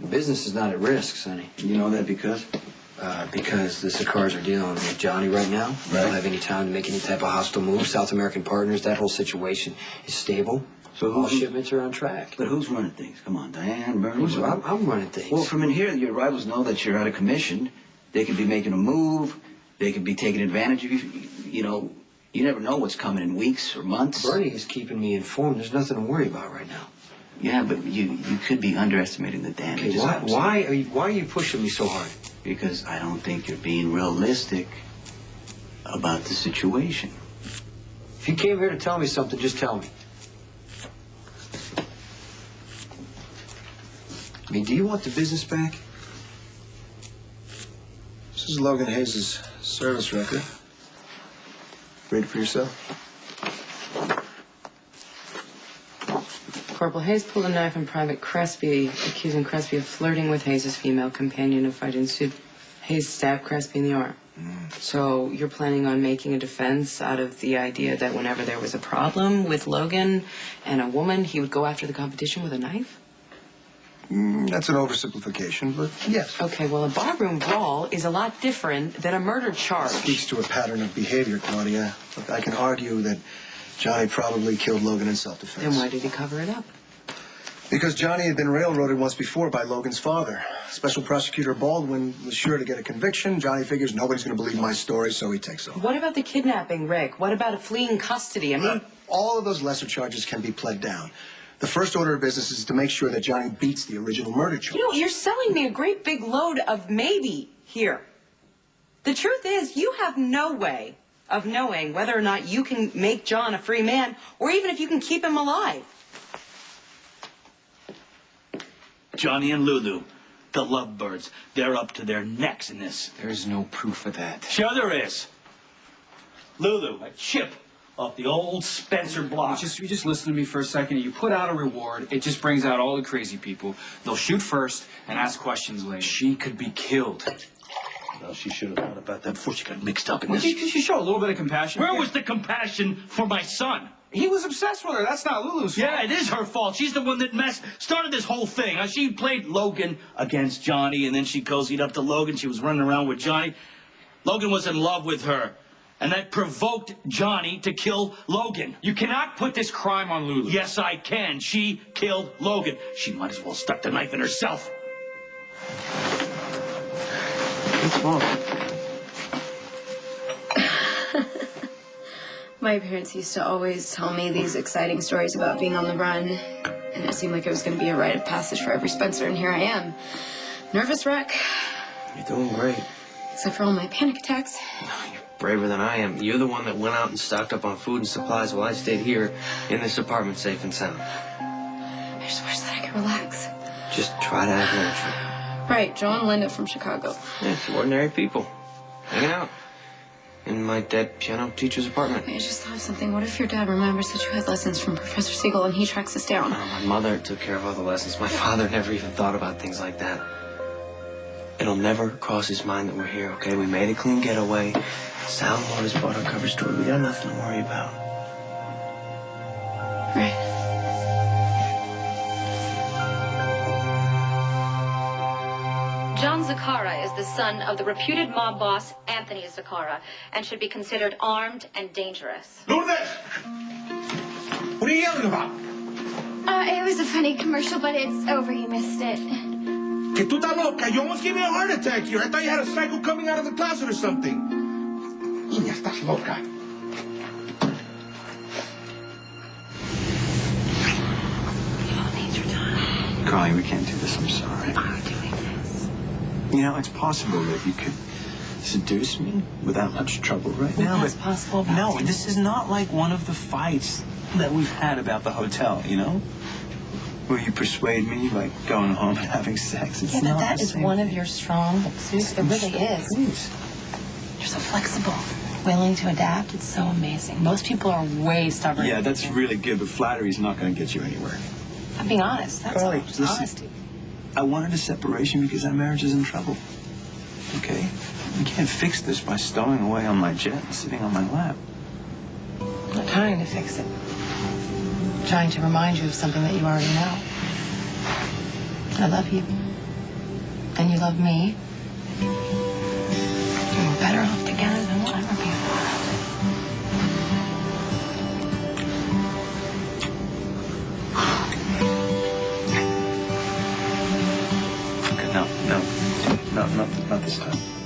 The business is not at risk, Sonny. You know that because? Because the Sakars are dealing with Johnny right now. They don't have any time to make any type of hostile move. South American partners, that whole situation is stable. So all shipments are on track. But who's running things? Come on, Diane, Bernie. I'm running things. Well, from in here, your rivals know that you're out of commission. They could be making a move. They could be taking advantage of you. You know, you never know what's coming in weeks or months. Bernie is keeping me informed. There's nothing to worry about right now. Yeah, but you could be underestimating the damage. Okay, why are you pushing me so hard? Because I don't think you're being realistic about the situation. If you came here to tell me something, just tell me. I mean, do you want the business back? This is Logan Hayes' service record. Read it for yourself. Corporal Hayes pulled a knife on Private Crespi, accusing Crespi of flirting with Hayes' female companion. A fight ensued. Hayes stabbed Crespi in the arm. So you're planning on making a defense out of the idea that whenever there was a problem with Logan and a woman, he would go after the competition with a knife? That's an oversimplification, but yes. Okay, well, a barroom brawl is a lot different than a murder charge. Speaks to a pattern of behavior, Claudia. Look, I can argue that Johnny probably killed Logan in self-defense. Then why did he cover it up? Because Johnny had been railroaded once before by Logan's father. Special Prosecutor Baldwin was sure to get a conviction. Johnny figures nobody's going to believe my story, so he takes over. What about the kidnapping, Rick? What about fleeing custody? I mean... all of those lesser charges can be pled down. The first order of business is to make sure that Johnny beats the original murder charge. You know, you're selling me a great big load of maybe here. The truth is, you have no way of knowing whether or not you can make John a free man, or even if you can keep him alive. Johnny and Lulu, the lovebirds, they're up to their necks in this. There's no proof of that. Sure there is. Lulu, a chip off the old Spencer block. You just listen to me for a second. You put out a reward, it just brings out all the crazy people. They'll shoot first and ask questions later. She could be killed. Well, she should have thought about that before she got mixed up in this. You show a little bit of compassion. Where was the compassion for my son? He was obsessed with her. That's not Lulu's fault. Yeah, it is her fault. She's the one that started this whole thing. She played Logan against Johnny, and then she cozied up to Logan. She was running around with Johnny. Logan was in love with her, and that provoked Johnny to kill Logan. You cannot put this crime on Lulu. Yes, I can. She killed Logan. She might as well stuck the knife in herself. What's wrong? My parents used to always tell me these exciting stories about being on the run, and it seemed like it was going to be a rite of passage for every Spencer, and here I am. Nervous wreck. You're doing great. Except for all my panic attacks. You're braver than I am. You're the one that went out and stocked up on food and supplies while I stayed here in this apartment safe and sound. I just wish that I could relax. Just try to have no Right, Joe and Linda from Chicago. Yeah, it's ordinary people. Hanging out. In my dead piano teacher's apartment. I just thought of something. What if your dad remembers that you had lessons from Professor Siegel and he tracks us down? My mother took care of all the lessons. My father never even thought about things like that. It'll never cross his mind that we're here, okay? We made a clean getaway. Soundlord has bought our cover story. We got nothing to worry about. Right. John Zakara is the son of the reputed mob boss, Anthony Zakara, and should be considered armed and dangerous. Lourdes! What are you yelling about? It was a funny commercial, but it's over. You missed it. Que tú estás loca. You almost gave me a heart attack here. I thought you had a psycho coming out of the closet or something. Niña, estás loca. You don't need your time. Carly, we can't do this. I'm sorry. I'm doing this. You know, it's possible that you could seduce me without much trouble right Well, now. that's possible. No, this is not like one of the fights that we've had about the hotel, you know? Where you persuade me by going home and having sex. It's Yeah, but not that the is same one of thing. your strong pursuits. It really is. Please. You're so flexible, willing to adapt. It's so amazing. Most people are way stubborn. Yeah, that's really good, but flattery's not going to get you anywhere. I'm being honest. That's Carly, all. Just listen. honesty. I wanted a separation because our marriage is in trouble. Okay? We can't fix this by stowing away on my jet and sitting on my lap. I'm not trying to fix it. I'm trying to remind you of something that you already know. I love you. love me. And we're better off together than we'll ever be apart. Okay, no, not this time.